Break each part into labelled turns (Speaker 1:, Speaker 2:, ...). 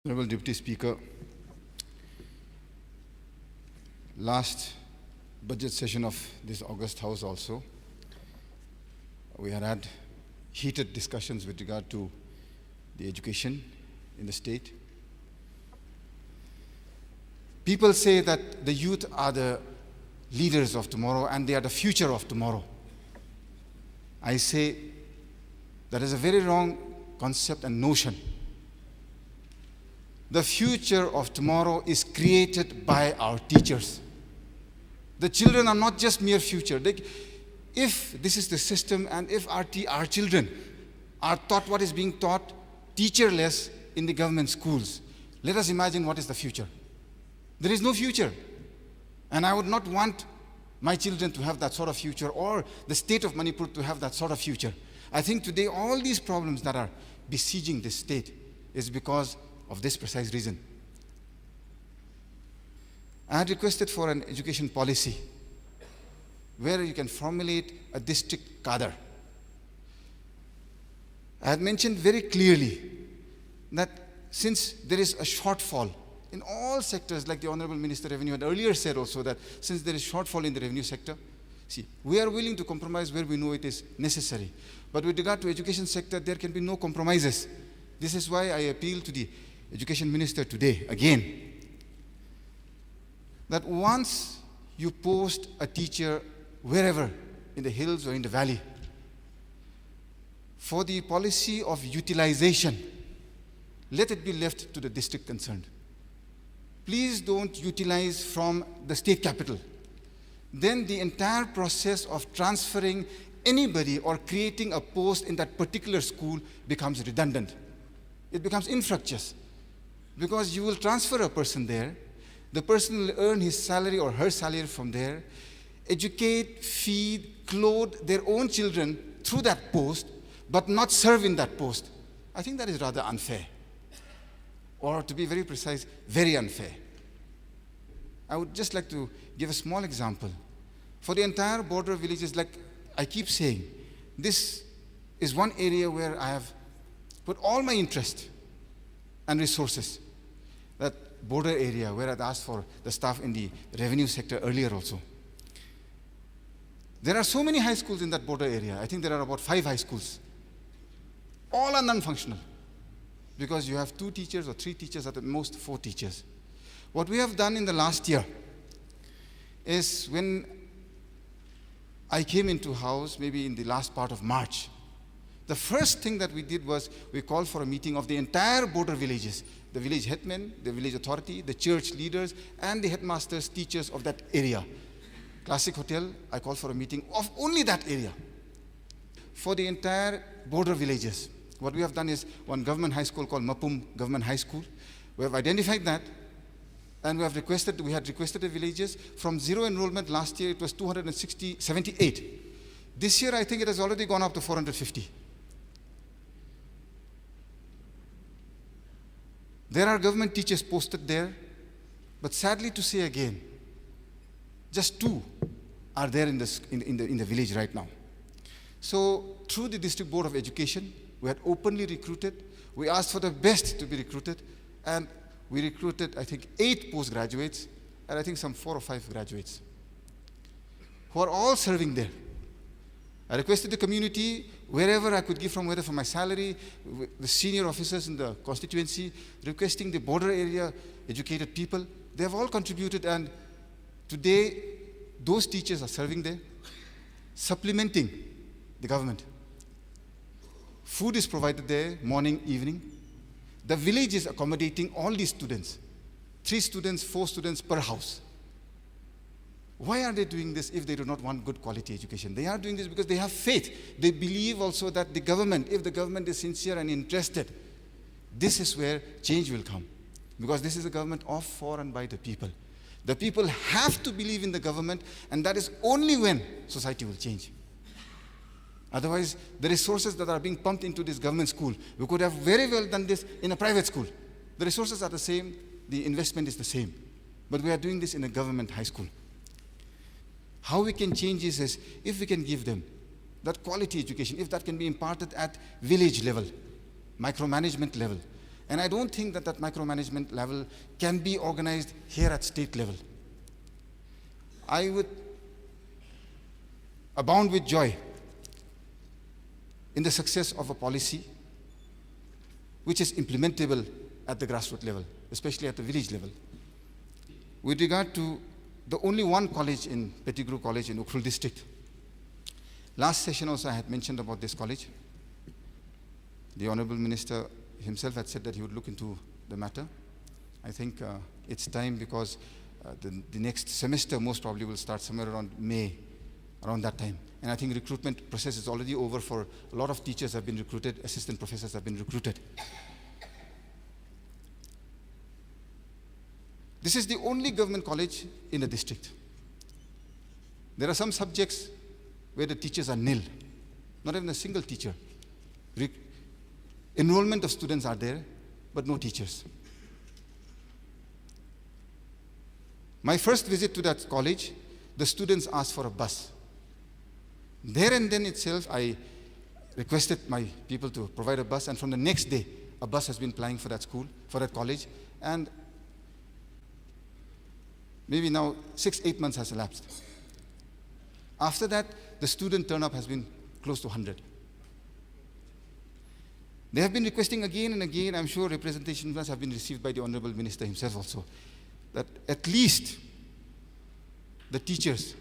Speaker 1: Honorable Deputy Speaker, last budget session of this August House also, we had heated discussions with regard to the education in the state. People say that the youth are the leaders of tomorrow and they are the future of tomorrow. I say that is a very wrong concept and notion. The future of tomorrow is created by our teachers. The children are not just mere future. If this is the system and if our children are taught what is being taught teacherless in the government schools, let us imagine what is the future. There is no future. And I would not want my children to have that sort of future or the state of Manipur to have that sort of future. I think today all these problems that are besieging this state is because of this precise reason. I had requested for an education policy where you can formulate a district cadre. I had mentioned very clearly that since there is a shortfall in all sectors, like the Honorable Minister of Revenue had earlier said also, that since there is shortfall in the revenue sector, we are willing to compromise where we know it is necessary. But with regard to education sector, there can be no compromises. This is why I appeal to the Education Minister today, again, that once you post a teacher wherever, in the hills or in the valley, for the policy of utilization, let it be left to the district concerned. Please don't utilize from the state capital. Then the entire process of transferring anybody or creating a post in that particular school becomes redundant. It becomes infructuous. Because you will transfer a person there, the person will earn his salary or her salary from there, educate, feed, clothe their own children through that post, but not serve in that post. I think that is rather unfair. Or to be very precise, very unfair. I would just like to give a small example. For the entire border villages, like I keep saying, this is one area where I have put all my interest and resources. That border area where I'd asked for the staff in the revenue sector earlier also. There are so many high schools in that border area. I think there are about 5 high schools. All are non-functional because you have 2 teachers or 3 teachers, at the most 4 teachers. What we have done in the last year is when I came into house, maybe in the last part of March, the first thing that we did was we called for a meeting of the entire border villages, the village headmen, the village authority, the church leaders, and the headmasters, teachers of that area. Classic Hotel, I called for a meeting of only that area. For the entire border villages, what we have done is one government high school called Mapum Government High School. We have identified that, and we had requested the villages. From zero enrollment last year, it was 278. This year, I think it has already gone up to 450. There are government teachers posted there, but sadly to say again, just 2 are there in the village right now. So through the District Board of Education, we had openly recruited. We asked for the best to be recruited, and we recruited, I think, 8 postgraduates, and I think some 4 or 5 graduates, who are all serving there. I requested the community, wherever I could give from, whether from my salary, the senior officers in the constituency, requesting the border area educated people. They have all contributed, and today those teachers are serving there, supplementing the government. Food is provided there, morning, evening. The village is accommodating all these students, 3 students, 4 students per house. Why are they doing this if they do not want good quality education? They are doing this because they have faith. They believe also that the government, if the government is sincere and interested, this is where change will come. Because this is a government of, for, and by the people. The people have to believe in the government, and that is only when society will change. Otherwise, the resources that are being pumped into this government school, we could have very well done this in a private school. The resources are the same, the investment is the same. But we are doing this in a government high school. How we can change this is if we can give them that quality education, if that can be imparted at village level, micromanagement level, And I don't think that that micromanagement level can be organized here at state level. I would abound with joy in the success of a policy which is implementable at the grassroots level, especially at the village level. With regard to the only one college in Pettigrew College in Ukhrul district, last session also I had mentioned about this college. The Honorable Minister himself had said that he would look into the matter. I think it's time, because the next semester most probably will start somewhere around May, around that time. And I think recruitment process is already over for a lot of teachers have been recruited, assistant professors have been recruited. This is the only government college in the district. There are some subjects where the teachers are nil, not even a single teacher. Enrollment of students are there, but no teachers. My first visit to that college, the students asked for a bus. There and then itself, I requested my people to provide a bus, and from the next day, a bus has been plying for that school, for that college, and maybe now 6-8 months has elapsed. After that, the student turn-up has been close to 100. They have been requesting again and again, I'm sure representations have been received by the Honorable Minister himself also, that at least the teachers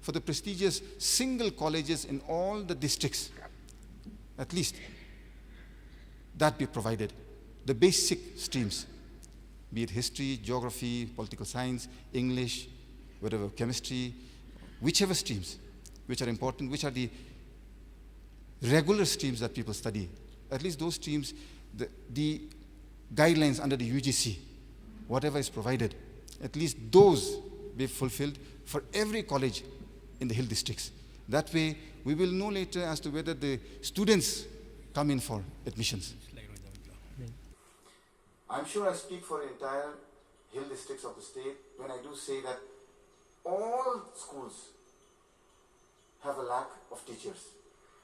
Speaker 1: for the prestigious single colleges in all the districts, at least that be provided. The basic streams, be it history, geography, political science, English, whatever, chemistry, whichever streams which are important, which are the regular streams that people study. At least those streams, the guidelines under the UGC, whatever is provided, at least those be fulfilled for every college in the hill districts. That way, we will know later as to whether the students come in for admissions. I'm sure I speak for the entire hill districts of the state when I do say that all schools have a lack of teachers.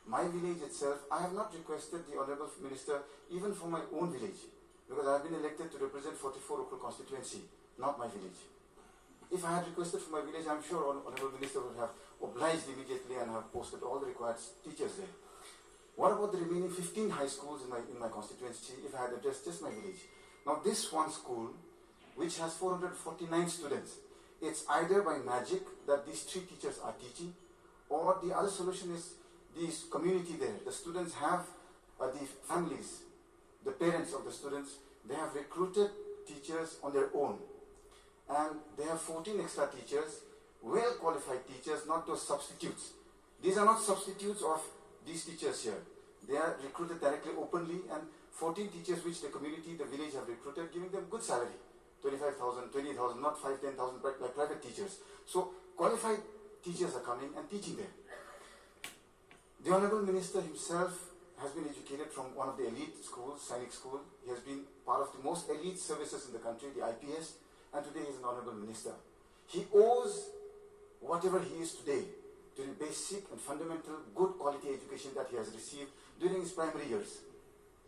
Speaker 1: My village itself, I have not requested the Honorable Minister even for my own village, because I have been elected to represent 44 Ukhrul constituency, not my village. If I had requested for my village, I'm sure Honorable Minister would have obliged immediately and have posted all the required teachers there. What about the remaining 15 high schools in my constituency if I had addressed just my village? Now this one school, which has 449 students, it's either by magic that these 3 teachers are teaching, or the other solution is this community there. The students have, the families, the parents of the students, they have recruited teachers on their own. And they have 14 extra teachers, well-qualified teachers, not those substitutes. These are not substitutes of these teachers here. They are recruited directly, openly, and 14 teachers which the community, the village have recruited, giving them good salary. 25,000, 20,000, not 5, 10,000 like private teachers. So qualified teachers are coming and teaching there. The Honorable Minister himself has been educated from one of the elite schools, Sainik School. He has been part of the most elite services in the country, the IPS, and today he is an Honorable Minister. He owes whatever he is today to the basic and fundamental good quality education that he has received during his primary years.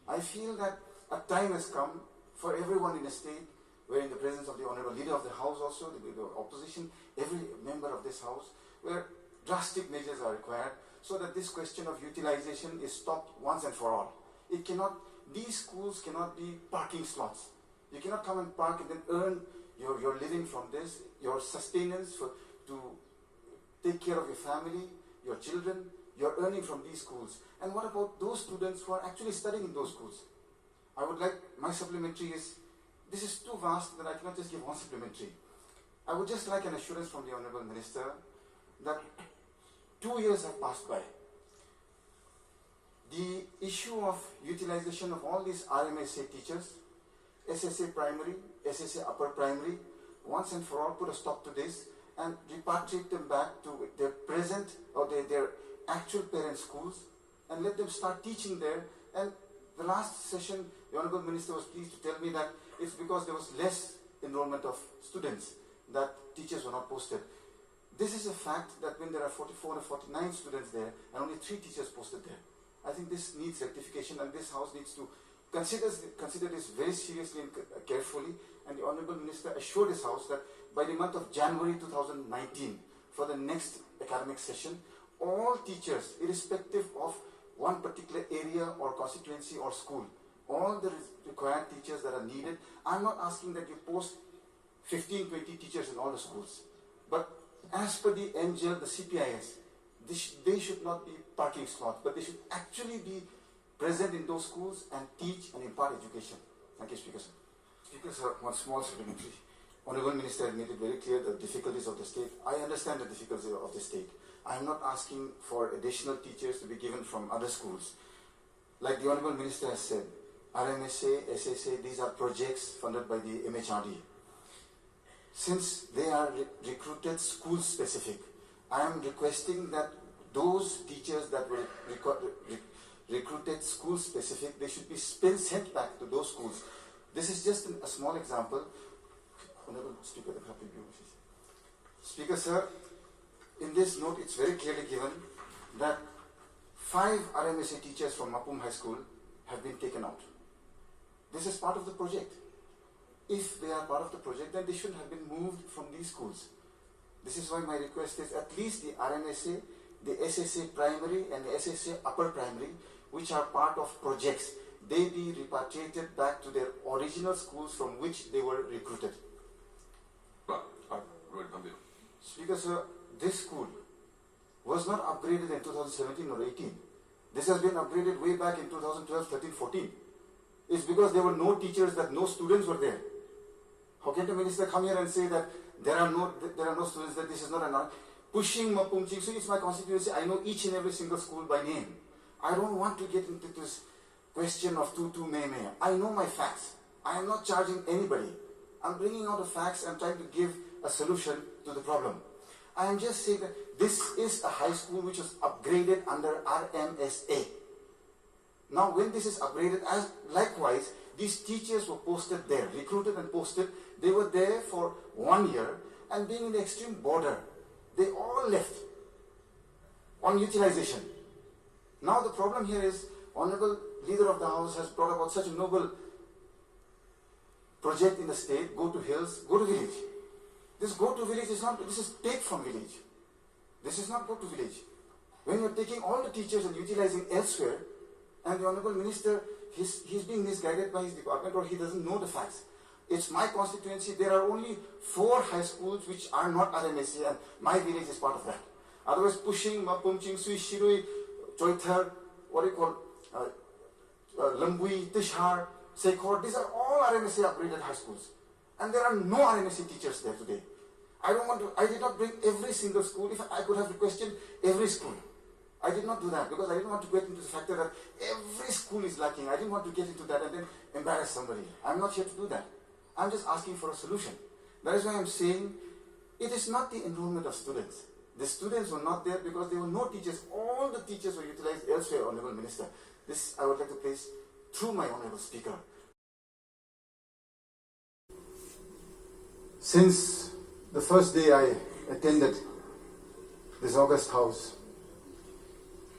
Speaker 1: I feel that a time has come for everyone in the state, where in the presence of the Honorable Leader of the House also, the opposition, every member of this House, where drastic measures are required so that this question of utilization is stopped once and for all. It cannot, these schools cannot be parking slots. You cannot come and park and then earn your living from this, your sustenance to take care of your family, your children, you're earning from these schools. And what about those students who are actually studying in those schools? I would like, my supplementary is, this is too vast that I cannot just give one supplementary. I would just like an assurance from the Honorable Minister that 2 years have passed by. The issue of utilization of all these RMSA teachers, SSA primary, SSA upper primary, once and for all put a stop to this and repatriate them back to their present or their actual parent schools and let them start teaching there. And the last session, the Honorable Minister was pleased to tell me that it's because there was less enrollment of students that teachers were not posted. This is a fact that when there are 44 or 49 students there and only 3 teachers posted there, I think this needs rectification and this House needs to consider this very seriously and carefully, and the Honourable Minister assured his House that by the month of January 2019, for the next academic session, all teachers, irrespective of one particular area or constituency or school, all the required teachers that are needed, I'm not asking that you post 15, 20 teachers in all the schools, but as per the MGL, the CPIS, they should not be parking slots, but they should actually be present in those schools and teach and impart education. Thank you, Speaker, sir. Speaker, sir, one small supplementary. Honourable Minister had made it very clear the difficulties of the state. I understand the difficulties of the state. I am not asking for additional teachers to be given from other schools. Like the Honourable Minister has said, RMSA, SSA, these are projects funded by the MHRD. Since they are recruited school-specific, I am requesting that those teachers that were recruited school-specific, they should be sent back to those schools. This is just a small example. Honourable Speaker, Speaker, sir, in this note, it's very clearly given that 5 RMSA teachers from Mapum High School have been taken out. This is part of the project. If they are part of the project, then they shouldn't have been moved from these schools. This is why my request is at least the RMSA, the SSA primary and the SSA upper primary, which are part of projects, they be repatriated back to their original schools from which they were recruited. Speaker, sir, this school was not upgraded in 2017 or 18. This has been upgraded way back in 2012, 13, 14. It's because there were no teachers, that no students were there. How can the minister come here and say that there are no students, that this is not an pushing Mapum Ching? So it's my constituency. I know each and every single school by name. I don't want to get into this question of tu me. I know my facts. I am not charging anybody. I'm bringing out the facts and trying to give a solution to the problem. I am just saying that this is a high school which was upgraded under RMSA. Now when this is upgraded, as likewise, these teachers were posted there, recruited and posted. They were there for 1 year, and being in the extreme border, they all left on utilization. Now the problem here is, Honourable Leader of the House has brought about such a noble project in the state, Go to Hills, Go to Village. This Go to Village is not, this is take from village. This is not Go to Village. When you're taking all the teachers and utilizing elsewhere, and the Honourable Minister, he's being misguided by his department, or he doesn't know the facts. It's my constituency. There are only 4 high schools which are not RMSA, and my village is part of that. Otherwise, Pushing, Mapumching, Sui, Shirui, Choithar, what do you call, Lambui, Tishhar, Sekhor, these are all RMSA upgraded high schools. And there are no RMSA teachers there today. I did not bring every single school. If I could have questioned every school. I did not do that because I didn't want to get into the factor that every school is lacking. I didn't want to get into that and then embarrass somebody. I'm not here to do that. I'm just asking for a solution. That is why I'm saying it is not the enrollment of students. The students were not there because there were no teachers. All the teachers were utilized elsewhere, Honourable Minister. This I would like to place through my Honourable Speaker. Since the first day I attended this August House,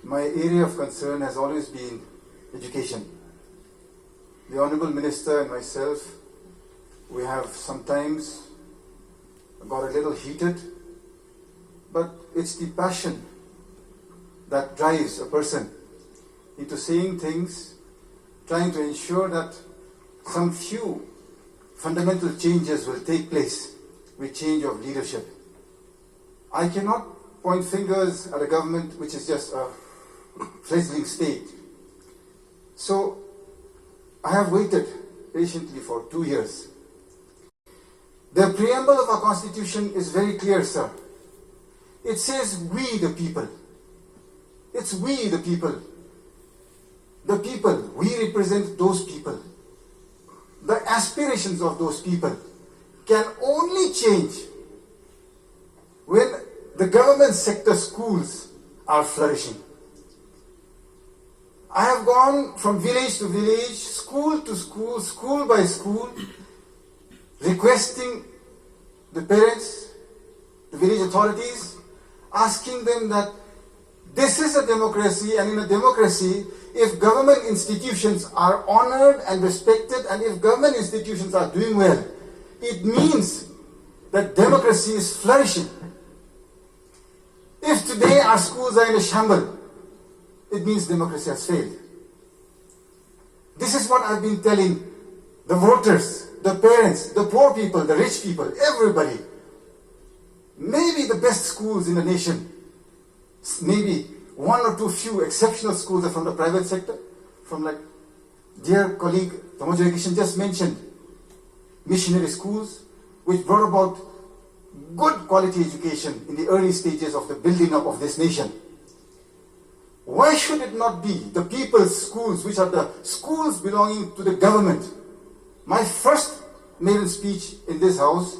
Speaker 1: my area of concern has always been education. The Honourable Minister and myself, we have sometimes got a little heated, but it's the passion that drives a person into saying things, trying to ensure that some few fundamental changes will take place with change of leadership. I cannot point fingers at a government which is just a fledgling state. So I have waited patiently for 2 years. The preamble of our constitution is very clear, sir. It says we the people. It's we the people. The people, we represent those people. The aspirations of those people can only change when the government sector schools are flourishing. I have gone from village to village, school to school, school by school, requesting the parents, the village authorities, asking them that this is a democracy, and in a democracy, if government institutions are honored and respected, and if government institutions are doing well, it means that democracy is flourishing. If today our schools are in a shambles, it means democracy has failed. This is what I've been telling the voters, the parents, the poor people, the rich people, everybody. Maybe the best schools in the nation, maybe one or two few exceptional schools are from the private sector, from like dear colleague Tamojo Kishan just mentioned, missionary schools, which brought about good quality education in the early stages of the building up of this nation. Why should it not be the people's schools, which are the schools belonging to the government? My first maiden speech in this house,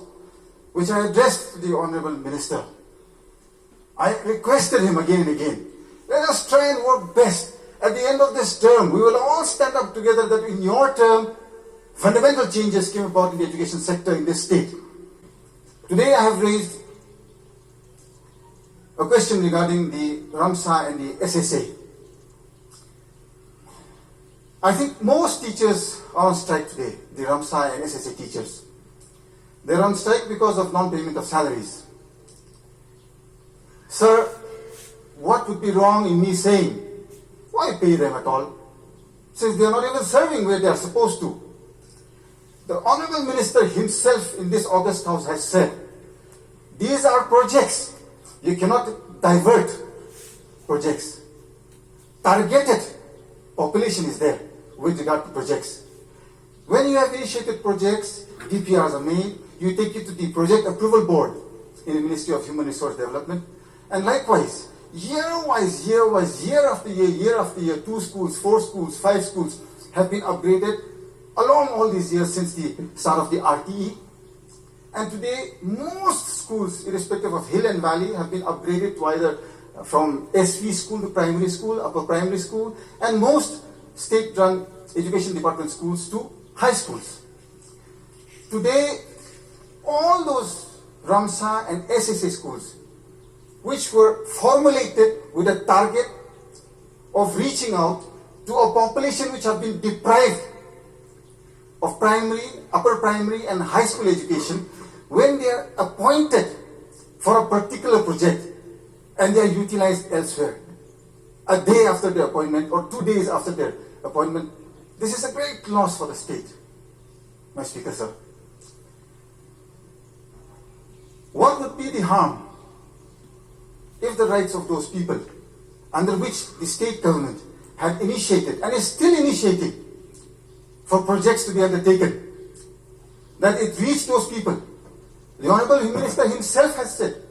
Speaker 1: which I addressed to the Honorable Minister, I requested him again and again, let us try and work best. At the end of this term, we will all stand up together that in your term, fundamental changes came about in the education sector in this state. Today I have raised a question regarding the Ramsa and the SSA. I think most teachers are on strike today, the Ramsa and SSA teachers. They're on strike because of non-payment of salaries. Sir, what would be wrong in me saying, why pay them at all, since they are not even serving where they are supposed to? The Honorable Minister himself in this August House has said, these are projects. You cannot divert projects. Targeted population is there with regard to projects. When you have initiated projects, DPRs are made, you take it to the Project Approval Board in the Ministry of Human Resource Development. And likewise, year after year, 2 schools, 4 schools, 5 schools have been upgraded along all these years since the start of the RTE. And today, most schools, irrespective of hill and valley, have been upgraded to either from SV school to primary school, upper primary school, and most state-run education department schools to high schools. Today, all those Ramsa and SSA schools, which were formulated with a target of reaching out to a population which have been deprived of primary, upper primary, and high school education, when they are appointed for a particular project and they are utilized elsewhere, a day after their appointment or 2 days after their appointment, this is a great loss for the state, my Speaker, sir. What would be the harm if the rights of those people, under which the state government had initiated and is still initiating for projects to be undertaken, that it reached those people? The Honorable Minister himself has said,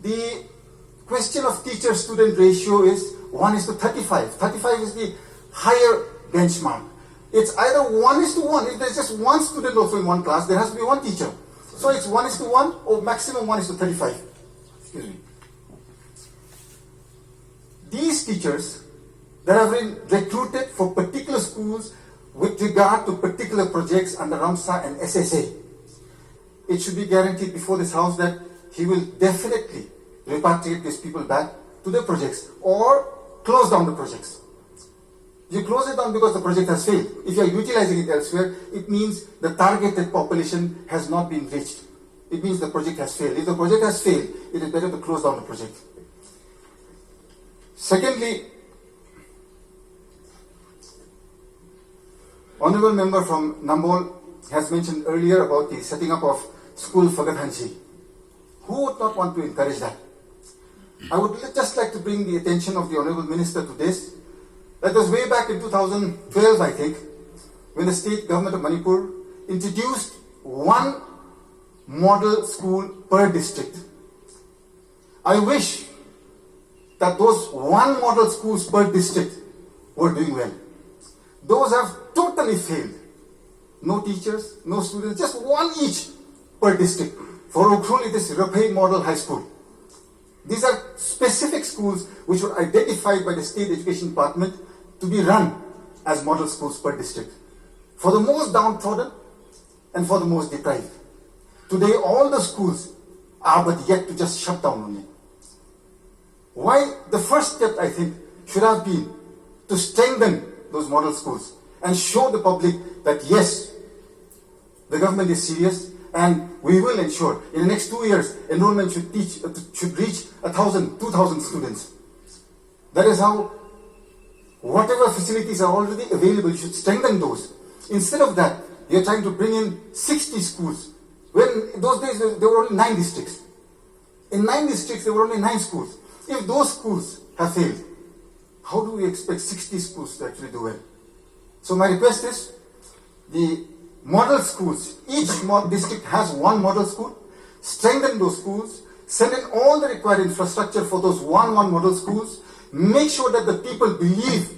Speaker 1: the question of teacher-student ratio is 1:35. 35 is the higher benchmark. It's either 1:1. If there's just one student also in one class, there has to be one teacher. So it's 1:1 or maximum 1:35. Excuse me. These teachers that have been recruited for particular schools with regard to particular projects under Ramsa and SSA, it should be guaranteed before this House that he will definitely repatriate these people back to their projects or close down the projects. You close it down because the project has failed. If you are utilizing it elsewhere, it means the targeted population has not been reached. It means the project has failed. If the project has failed, it is better to close down the project. Secondly, Honorable Member from Nambol has mentioned earlier about the setting up of School Fagathanchi. Who would not want to encourage that? I would just like to bring the attention of the Honorable Minister to this. That was way back in 2012, I think, when the state government of Manipur introduced one model school per district. I wish that those one model schools per district were doing well. Those have totally failed. No teachers, no students, just one each per district. For Ukhrul, it is Raphei Model High School. These are specific schools which were identified by the State Education Department to be run as model schools per district, for the most downtrodden and for the most deprived. Today, all the schools are but yet to just shut down only. Why? The first step, I think, should have been to strengthen those model schools and show the public that yes, the government is serious and we will ensure in the next 2 years enrollment should reach 1,000, 2,000 students. That is how whatever facilities are already available, you should strengthen those. Instead of that, you're trying to bring in 60 schools. When in those days there were only 9 districts. In 9 districts there were only 9 schools. If those schools have failed, how do we expect 60 schools to actually do well? So my request is, the model schools, each district has one model school, strengthen those schools, send in all the required infrastructure for those one model schools, make sure that the people believe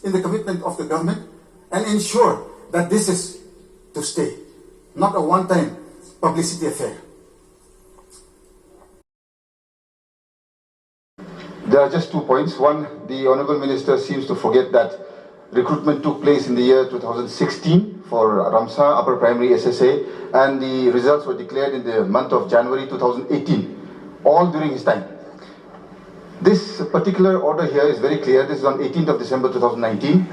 Speaker 1: in the commitment of the government and ensure that this is to stay, not a one-time publicity affair. There are just 2 points. One, the Honourable Minister seems to forget that recruitment took place in the year 2016 for Ramsa Upper Primary SSA, and the results were declared in the month of January 2018, all during his time. This particular order here is very clear. This is on 18th of December 2019.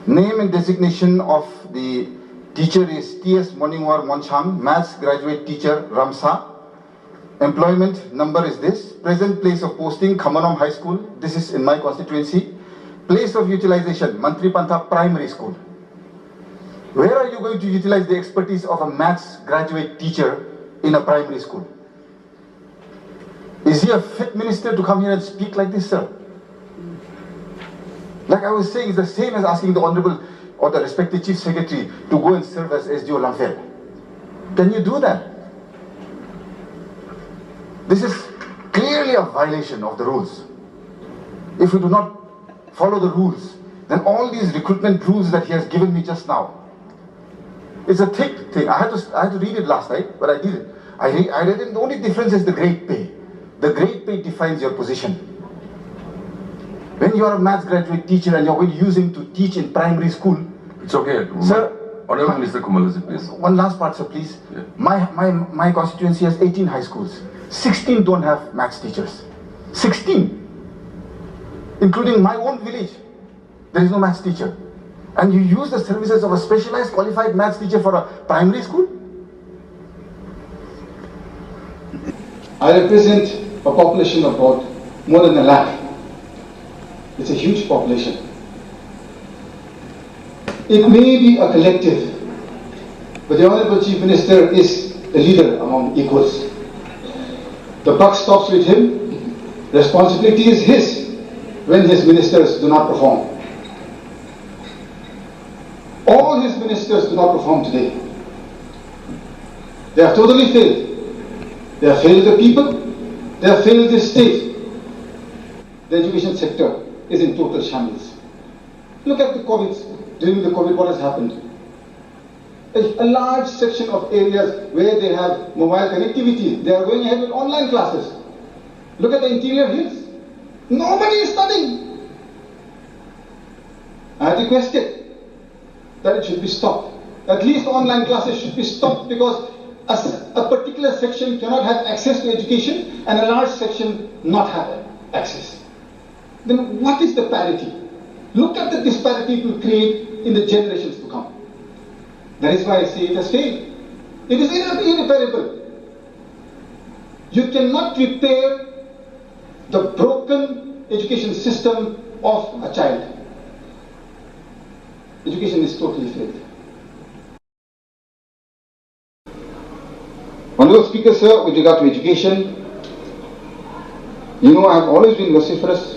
Speaker 1: Name and designation of the teacher is T.S. Moningwar Monchang, Maths Graduate Teacher, Ramsa. Employment number is this. Present place of posting, Khamanom High School. This is in my constituency. Place of utilization, Mantri Pantha Primary School. Where are you going to utilize the expertise of a maths graduate teacher in a primary school? Is he a fit minister to come here and speak like this, sir? Like I was saying, it's the same as asking the Honorable or the respected Chief Secretary to go and serve as SDO Lamphel. Can you do that? This is clearly a violation of the rules. If we do not follow the rules, then all these recruitment rules that he has given me just now, it's a thick thing. I had to read it last night, but I did it. I read it. The only difference is the grade pay. The grade pay defines your position. When you are a maths graduate teacher and you're going to use him to teach in primary school,
Speaker 2: it's okay.
Speaker 1: Sir,
Speaker 2: Honorable Minister Kumalaji, please.
Speaker 1: One last part, sir, please.
Speaker 2: Yeah.
Speaker 1: My constituency has 18 high schools. 16 don't have maths teachers. 16. Including my own village. There is no maths teacher. And you use the services of a specialized qualified maths teacher for a primary school?
Speaker 3: I represent a population of about more than 1 lakh. It's a huge population. It may be a collective, but the Honourable Chief Minister is a leader among equals. The buck stops with him. Responsibility is his when his ministers do not perform. All his ministers do not perform today. They have totally failed. They have failed the people. They have failed this state. The education sector is in total shambles. Look at the COVID. During the COVID, what has happened? A large section of areas where they have mobile connectivity, they are going ahead with online classes. Look at the interior hills. Nobody is studying. I had requested that it should be stopped. At least online classes should be stopped, because a particular section cannot have access to education and a large section not have access. Then what is the parity? Look at the disparity it will create in the generations to come. That is why I say it has failed. It is irreparable. You cannot repair the broken education system of a child. Education is totally failed. Honourable Speaker, sir, with regard to education, you know, I have always been vociferous.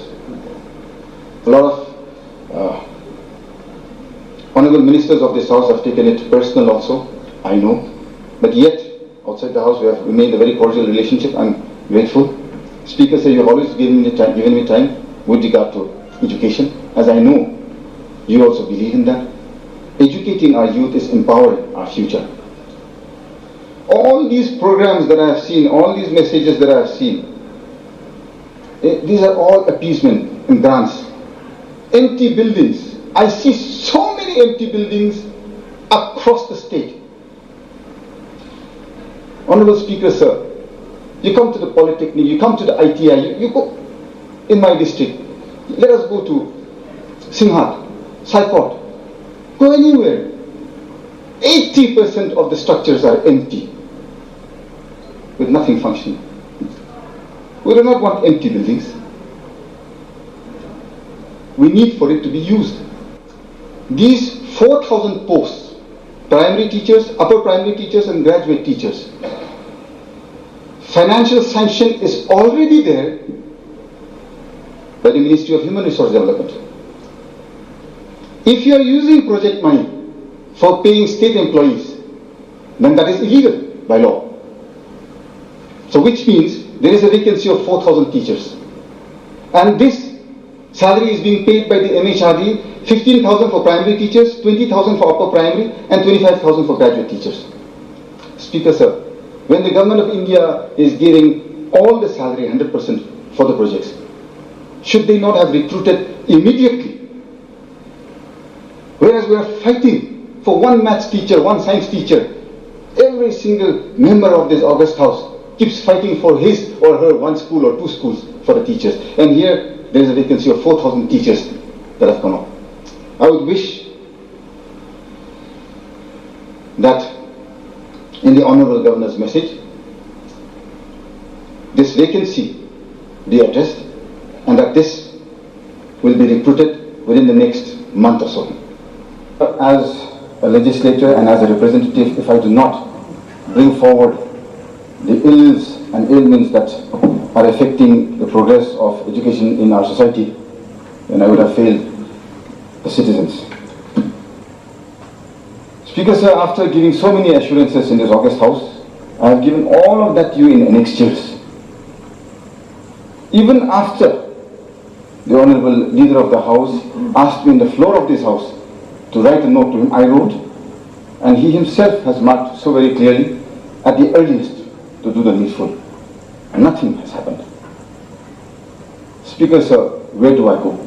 Speaker 3: A lot of honourable ministers of this house have taken it personal also, I know. But yet, outside the house, we have remained a very cordial relationship. I'm grateful. Speaker, sir, you have always given me time with regard to education, as I know you also believe in that. Educating our youth is empowering our future. All these programs that I have seen, all these messages that I have seen, these are all appeasement and grants. Empty buildings. I see so many empty buildings across the state. Honourable Speaker, sir, you come to the Polytechnic, you come to the ITI, you go in my district. Let us go to Simhat, Saipot, go anywhere. 80% of the structures are empty, with nothing functioning. We do not want empty buildings. We need for it to be used. These 4,000 posts, primary teachers, upper primary teachers and graduate teachers, financial sanction is already there by the Ministry of Human Resource Development. If you are using project money for paying state employees, then that is illegal by law. So which means there is a vacancy of 4,000 teachers. And this salary is being paid by the MHRD, 15,000 for primary teachers, 20,000 for upper primary and 25,000 for graduate teachers. Speaker sir, when the government of India is giving all the salary 100% for the projects, should they not have recruited immediately? Whereas we are fighting for one maths teacher, one science teacher. Every single member of this August House keeps fighting for his or her one school or two schools for the teachers. And here there is a vacancy of 4,000 teachers that have come up. I would wish that in the Honourable Governor's message, this vacancy be addressed and that this will be recruited within the next month or so. As a legislator and as a representative, if I do not bring forward the ills and ailments that are affecting the progress of education in our society, then I would have failed the citizens. Speaker sir, after giving so many assurances in this August House, I have given all of that to you in annexures. Even after the Honourable Leader of the House asked me in the floor of this House to write a note to him, I wrote, and he himself has marked so very clearly at the earliest to do the needful. And nothing has happened. Speaker sir, where do I go?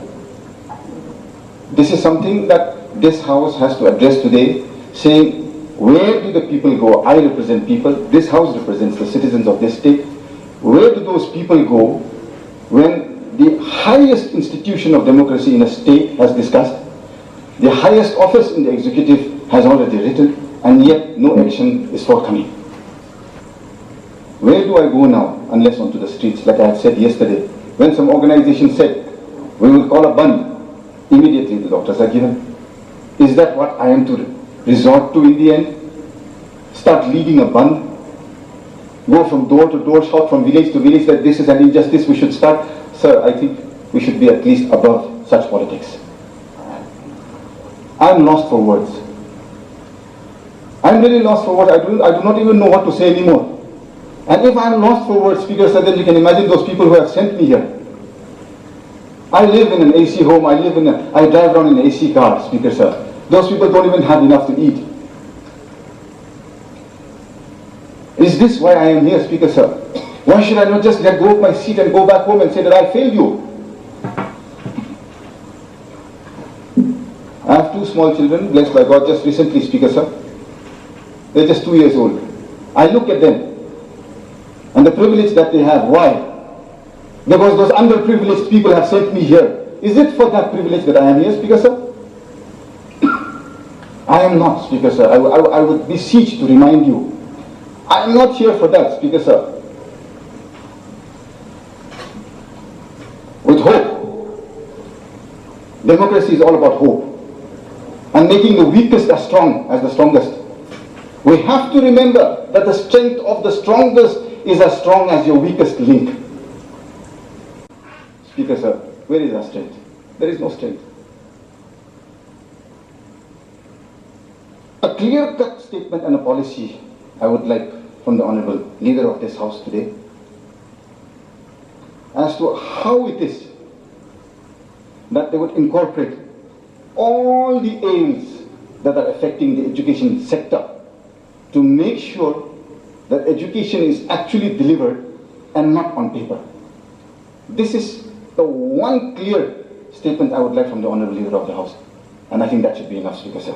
Speaker 3: This is something that this House has to address today, saying, where do the people go? I represent people. This House represents the citizens of this state. Where do those people go when the highest institution of democracy in a state has discussed, the highest office in the executive has already written, and yet no action is forthcoming? Where do I go now unless onto the streets? Like I had said yesterday, when some organization said, we will call a band, immediately the doctors are given. Is that what I am to resort to in the end? Start leading a band? Go from door to door, shout from village to village that this is an injustice, we should start? Sir, I think we should be at least above such politics. I'm lost for words. I'm really lost for words. I do not even know what to say anymore. And if I'm lost for words, Speaker sir, then you can imagine those people who have sent me here. I live in an AC home, I drive around in an AC car, Speaker sir. Those people don't even have enough to eat. Is this why I am here, Speaker sir? Why should I not just let go of my seat and go back home and say that I failed you? I have two small children, blessed by God, just recently, Speaker sir. They're just 2 years old. I look at them and the privilege that they have. Why? Because those underprivileged people have sent me here. Is it for that privilege that I am here, Speaker sir? I am not, Speaker sir. I would beseech to remind you, I am not here for that, Speaker sir. With hope. Democracy is all about hope. And making the weakest as strong as the strongest. We have to remember that the strength of the strongest is as strong as your weakest link. Speaker sir, where is our strength? There is no strength. A clear-cut statement and a policy I would like from the Honourable Leader of this House today as to how it is that they would incorporate all the ails that are affecting the education sector to make sure that education is actually delivered and not on paper. This is the one clear statement I would like from the Honourable Leader of the House, and I think that should be enough, Speaker sir.